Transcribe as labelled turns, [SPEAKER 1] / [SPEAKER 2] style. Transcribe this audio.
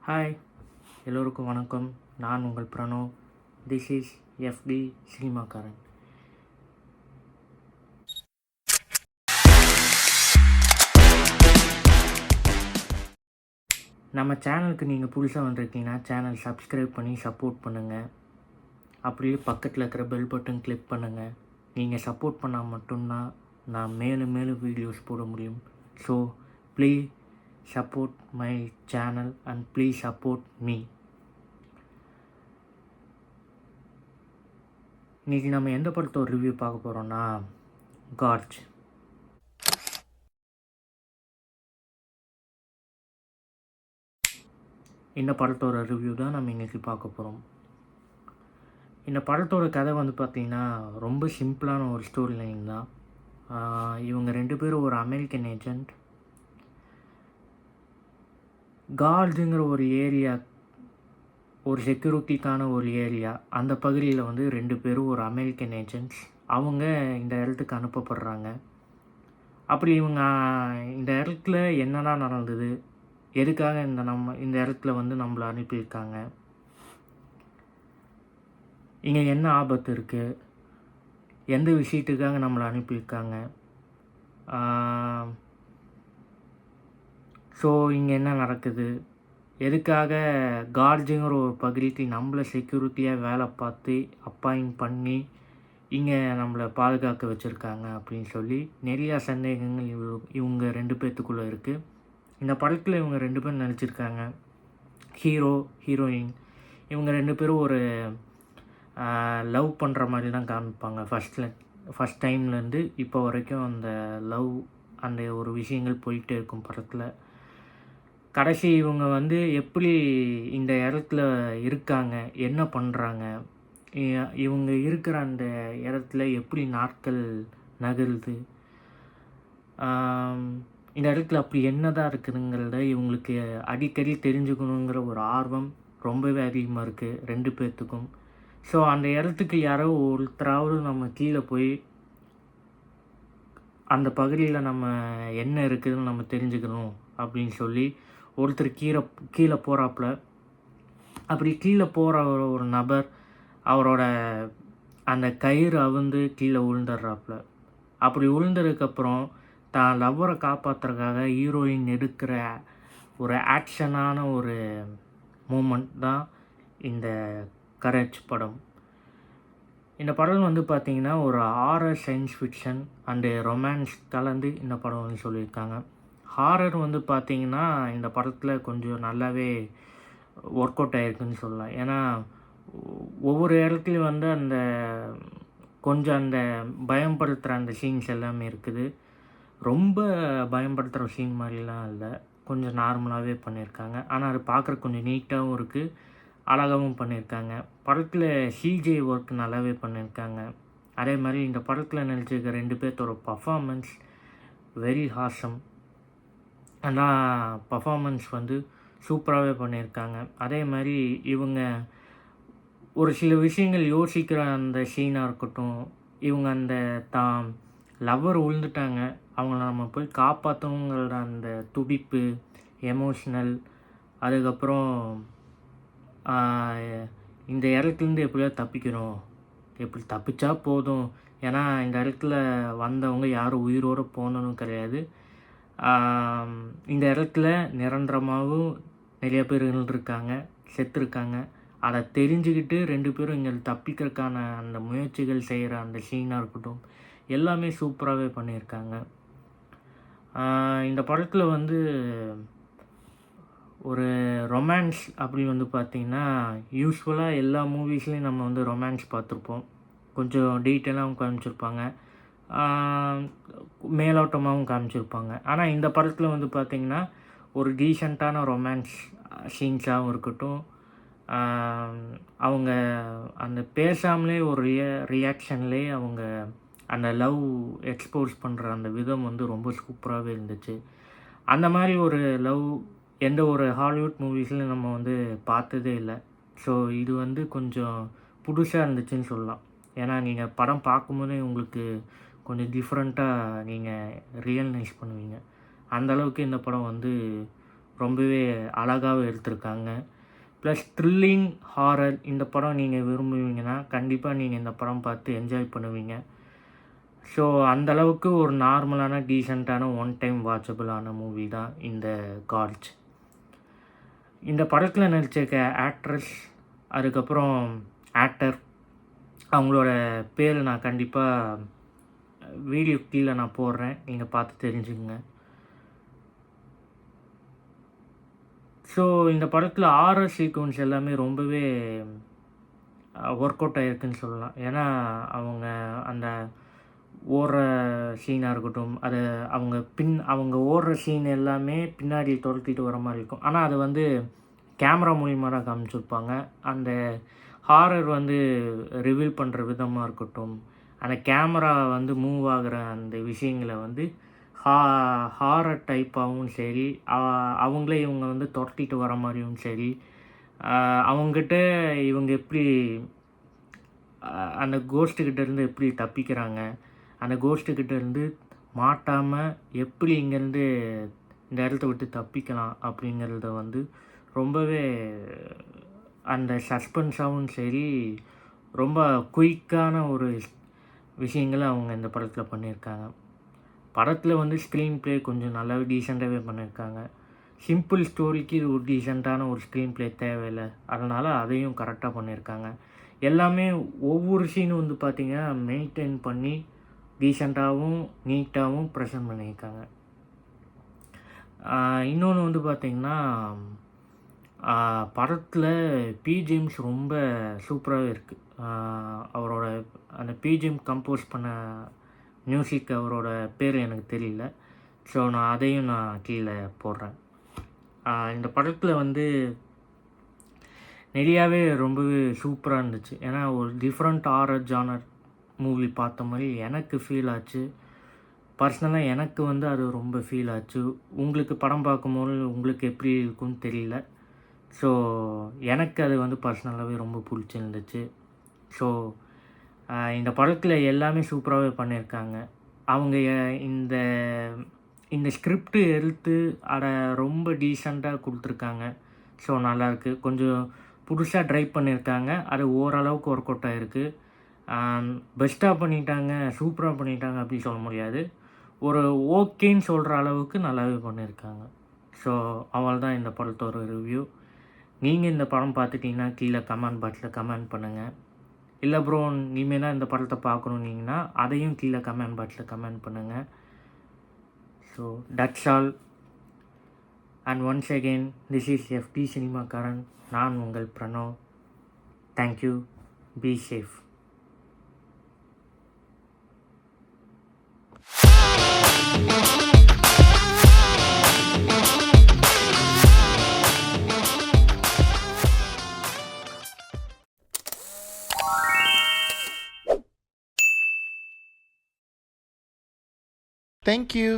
[SPEAKER 1] Hi, எல்லோருக்கும் வணக்கம். நான் உங்கள் பிரணவ். திஸ் இஸ் எஃப்டி சினிமாக்காரன். நம்ம சேனலுக்கு நீங்கள் புதுசாக வந்திருக்கீங்கன்னா சேனல் சப்ஸ்கிரைப் பண்ணி சப்போர்ட் பண்ணுங்கள். அப்படியே பக்கத்தில் இருக்கிற பெல் பட்டன் கிளிக் பண்ணுங்கள். நீங்கள் சப்போர்ட் பண்ணால் மட்டும்தான் நான் மேலும் மேலும் வீடியோஸ் போட முடியும். So please support my channel and please support me. இன்றைக்கி நம்ம எந்த படத்தோட ரிவ்யூ பார்க்க போகிறோன்னா காட்ஸ். இந்த படத்தோட ரிவ்யூ தான் நம்ம இன்றைக்கி பார்க்க போகிறோம். இந்த படத்தோட கதை வந்து பார்த்திங்கன்னா ரொம்ப சிம்பிளான ஒரு ஸ்டோரி லைன் தான். இவங்க 2 பேரும் ஒரு அமெரிக்கன் ஏஜெண்ட். கார்ட்ஸுங்கிற ஒரு ஏரியா, ஒரு செக்யூரிட்டிக்கான ஒரு ஏரியா, அந்த பகுதியில் வந்து 2 பேரும் ஒரு அமெரிக்கன் ஏஜென்ட்ஸ். அவங்க இந்த இடத்துக்கு அனுப்பப்படுறாங்க. அப்படி இவங்க இந்த இடத்துல என்னதான் நடந்தது, எதுக்காக இந்த இடத்துல வந்து நம்மளை அனுப்பியிருக்காங்க, இங்கே என்ன ஆபத்து இருக்குது, எந்த விஷயத்துக்காக நம்மளை அனுப்பியிருக்காங்க, ஸோ இங்கே என்ன நடக்குது, எதுக்காக கார்ட்ஸுங்கிற ஒரு பகுதிக்கு நம்மளை செக்யூரிட்டியாக வேலை பார்த்து அப்பாயிண்ட் பண்ணி இங்கே நம்மளை பாதுகாக்க வச்சுருக்காங்க அப்படின்னு சொல்லி நிறையா சந்தேகங்கள் இவங்க 2 பேர்த்துக்குள்ளே இருக்குது. இந்த படத்தில் இவங்க 2 பேரும் நடிச்சிருக்காங்க. Hero, heroine. இவங்க 2 பேரும் ஒரு லவ் பண்ணுற மாதிரி தான் காமிப்பாங்க. ஃபஸ்ட் டைம்லேருந்து இப்போ வரைக்கும் அந்த லவ், அந்த ஒரு விஷயங்கள் போயிட்டே இருக்கும் படத்தில். கடைசி இவங்க வந்து எப்படி இந்த இடத்துல இருக்காங்க, என்ன பண்ணுறாங்க, இவங்க இருக்கிற அந்த இடத்துல எப்படி நாட்கள் நகருது, இந்த இடத்துல அப்படி என்ன தான் இருக்குதுங்கிறத இவங்களுக்கு அடிக்கடி தெரிஞ்சுக்கணுங்கிற ஒரு ஆர்வம் ரொம்பவே அதிகமாக இருக்குது 2 பேர்த்துக்கும். ஸோ அந்த இடத்துக்கு யாரோ ஒருத்தராவது நம்ம கீழே போய் அந்த பகுதியில் நம்ம என்ன இருக்குதுன்னு நம்ம தெரிஞ்சுக்கணும் அப்படின்னு சொல்லி ஒருத்தர் கீழே போகிறாப்புல. அப்படி கீழே போகிற ஒரு நபர் அவரோட அந்த கயிறு அவுந்து கீழே விழுந்துடுறாப்புல. அப்படி விழுந்ததுக்கப்புறம் தான் லவ்வரை காப்பாற்றுறதுக்காக ஹீரோயின் எடுக்கிற ஒரு ஆக்ஷனான ஒரு மூமெண்ட் தான் இந்த கரேஜ் படம். இந்த படம் வந்து பார்த்திங்கன்னா ஒரு horror, science fiction and romance கலந்து இந்த படம் வந்து சொல்லியிருக்காங்க. ஹாரர் வந்து பார்த்திங்கன்னா இந்த படத்தில் கொஞ்சம் நல்லாவே ஒர்க் அவுட் ஆகிருக்குன்னு சொல்லலாம். ஏன்னா ஒவ்வொரு இடத்துலையும் வந்து அந்த கொஞ்சம் அந்த பயம்படுத்துகிற அந்த சீன்ஸ் எல்லாமே இருக்குது. ரொம்ப பயன்படுத்துகிற சீன் மாதிரிலாம் இல்லை, கொஞ்சம் நார்மலாகவே பண்ணியிருக்காங்க. ஆனால் அது பார்க்குறக்கு கொஞ்சம் நீட்டாகவும் இருக்குது, அழகாகவும் பண்ணியிருக்காங்க. படத்தில் சிஜே ஒர்க் நல்லாவே பண்ணியிருக்காங்க. அதே மாதிரி இந்த படத்தில் நடிச்சிருக்க 2 பேர்த்தோட பர்ஃபார்மன்ஸ் வெரி ஹாசம். ஆனால் பர்ஃபார்மன்ஸ் வந்து சூப்பராகவே பண்ணியிருக்காங்க. அதே மாதிரி இவங்க ஒரு சில விஷயங்கள் யோசிக்கிற அந்த சீனாக இருக்கட்டும், இவங்க அந்த தான் லவ்வர் விழுந்துட்டாங்க, அவங்கள நம்ம போய் காப்பாற்றணுங்கிற அந்த துடிப்பு, எமோஷ்னல், அதுக்கப்புறம் இந்த இடத்துலேருந்து எப்படியாவது தப்பிக்கணும், எப்படி தப்பிச்சா போதும், ஏன்னா இந்த இடத்துல வந்தவங்க யாரும் உயிரோடு போகணுன்னு கிடையாது, இந்த இடத்துல நிரந்தரமாகவும் நிறைய பேர் இருந்திருக்காங்க, செத்துருக்காங்க. அதை தெரிஞ்சுக்கிட்டு 2 பேரும் இங்கே தப்பிக்கிறதுக்கான அந்த முயற்சிகள் செய்கிற அந்த சீனாக இருக்கட்டும், எல்லாமே சூப்பராகவே பண்ணியிருக்காங்க. இந்த படத்தில் வந்து ஒரு ரொமான்ஸ் அப்படி வந்து பார்த்திங்கன்னா யூஸ்வலாக எல்லா மூவிஸ்லேயும் நம்ம வந்து ரொமான்ஸ் பார்த்துருப்போம். கொஞ்சம் டீட்டெயிலாகவும் காமிச்சிருப்பாங்க, மேலோட்டமாகவும் காமிச்சிருப்பாங்க. ஆனால் இந்த படத்தில் வந்து பார்த்திங்கன்னா ஒரு டீசெண்டான ரொமான்ஸ் சீன்ஸாகவும் இருக்கட்டும், அவங்க அந்த பேசாமலே ஒரு ரியாக்ஷன்லேயே அவங்க அந்த லவ் எக்ஸ்போஸ் பண்ணுற அந்த விதம் வந்து ரொம்ப சூப்பராகவே இருந்துச்சு. அந்த மாதிரி ஒரு லவ் எந்த ஒரு ஹாலிவுட் மூவிஸ்லையும் நம்ம வந்து பார்த்ததே இல்லை. ஸோ இது வந்து கொஞ்சம் புதுசாக இருந்துச்சுன்னு சொல்லலாம். ஏன்னா நீங்கள் படம் பார்க்கும்போதே உங்களுக்கு கொஞ்சம் டிஃப்ரெண்ட்டாக நீங்கள் ரியலைஸ் பண்ணுவீங்க. அந்தளவுக்கு இந்த படம் வந்து ரொம்பவே அழகாக எடுத்திருக்காங்க. ப்ளஸ் த்ரில்லிங், ஹாரர் இந்த படம் நீங்கள் விரும்புவீங்கன்னா கண்டிப்பாக நீங்கள் இந்த படம் பார்த்து என்ஜாய் பண்ணுவீங்க. ஸோ அந்தளவுக்கு ஒரு நார்மலான டீசெண்டான ஒன் டைம் வாட்சபிளான மூவி தான் இந்த காட்ஸ். இந்த படத்தில் நடிச்சிருக்க ஆக்ட்ரஸ், அதுக்கப்புறம் ஆக்டர், அவங்களோட பேர் நான் கண்டிப்பாக வீடியோ கீழே நான் போடுறேன், நீங்கள் பார்த்து தெரிஞ்சுக்கங்க. ஸோ இந்த படத்தில் ஹாரர் சீக்வன்ஸ் எல்லாமே ரொம்பவே ஒர்க் அவுட் ஆகிருக்குன்னு சொல்லலாம். ஏன்னா அவங்க அந்த ஓடுற சீனாக இருக்கட்டும், அது அவங்க ஓடுற சீன் எல்லாமே பின்னாடி துரத்திட்டு வர மாதிரி இருக்கும். ஆனால் அது வந்து கேமரா மூலியமாக தான் காமிச்சிருப்பாங்க. அந்த ஹாரர் ரிவீல் பண்ணுற விதமாக இருக்கட்டும், அந்த கேமரா மூவ் ஆகிற அந்த விஷயங்களை ஹாரர் டைப்பாகவும் சரி, அவங்களே இவங்க துரத்திட்டு வர மாதிரியும் சரி, அவங்ககிட்ட இவங்க எப்படி அந்த கோஸ்ட்டுக்கிட்டேருந்து எப்படி தப்பிக்கிறாங்க, அந்த கோஸ்ட்டுக்கிட்டேருந்து மாட்டாமல் எப்படி இங்கேருந்து இந்த இடத்த விட்டு தப்பிக்கலாம் அப்படிங்கிறத ரொம்பவே அந்த சஸ்பென்ஸாகவும் சரி, ரொம்ப குயிக்கான ஒரு விஷயங்களை அவங்க இந்த படத்தில் பண்ணியிருக்காங்க. படத்தில் ஸ்க்ரீன் ப்ளே கொஞ்சம் நல்லாவே டீசெண்டாகவே பண்ணியிருக்காங்க. சிம்பிள் ஸ்டோரிக்கு இது ஒரு டீசெண்டான ஒரு ஸ்க்ரீன் ப்ளே தேவையில்லை, அதனால் அதையும் கரெக்டாக பண்ணியிருக்காங்க. எல்லாமே ஒவ்வொரு சீனும் பார்த்திங்கன்னா மெயின்டைன் பண்ணி டீசெண்டாகவும் நீட்டாகவும் ப்ரெசென்ட் பண்ணியிருக்காங்க. இன்னொன்று பார்த்திங்கன்னா படத்தில் பிஜிஎம்ஸ் ரொம்ப சூப்பராகவே இருக்குது. அவரோட அந்த பிஜிஎம் கம்போஸ் பண்ண மியூசிக், அவரோட பேர் எனக்கு தெரியல. ஸோ அதையும் நான் கீழே போடுறேன். இந்த படத்தில் நிறையாவே ரொம்பவே சூப்பராக இருந்துச்சு. ஏன்னா ஒரு டிஃப்ரெண்ட் ஹாரர் ஜானர் மூவி பார்த்த மாதிரி எனக்கு ஃபீல் ஆச்சு. பர்சனலாக எனக்கு அது ரொம்ப ஃபீல் ஆச்சு. உங்களுக்கு படம் பார்க்கும்போது உங்களுக்கு எப்படி இருக்குன்னு தெரியல. ஸோ எனக்கு அது பர்சனலாகவே ரொம்ப பிடிச்சிருந்துச்சு. ஸோ இந்த படத்தில் எல்லாமே சூப்பராகவே பண்ணியிருக்காங்க. அவங்க இந்த இந்த ஸ்கிரிப்டு எடுத்து அதை ரொம்ப டீசெண்டாக கொடுத்துருக்காங்க. ஸோ நல்லாயிருக்கு. கொஞ்சம் புதுசாக ட்ரை பண்ணியிருக்காங்க. அது ஓரளவுக்கு ஒர்க் அவுட் ஆகிருக்கு. பெஸ்ட்டாக பண்ணிட்டாங்க, சூப்பராக பண்ணிட்டாங்க அப்படின்னு சொல்ல முடியாது. ஒரு ஓகேன்னு சொல்கிற அளவுக்கு நல்லாவே பண்ணியிருக்காங்க. ஸோ அவ்வளோதான் இந்த படத்தோட ரிவ்யூ. நீங்கள் இந்த படம் பார்த்துட்டிங்கன்னா கீழே கமெண்ட் பாக்ஸில் கமெண்ட் பண்ணுங்கள். இல்லை ப்ரோ இனிமேல் தான் இந்த படத்தை பார்க்கணுன்னீங்கன்னா அதையும் கீழே கமெண்ட் பாக்ஸில் கமெண்ட் பண்ணுங்கள். So that's all. And once again this is FD சினிமாக்காரன். நான் உங்கள் Pranav. Thank you. Be safe.
[SPEAKER 2] Thank you.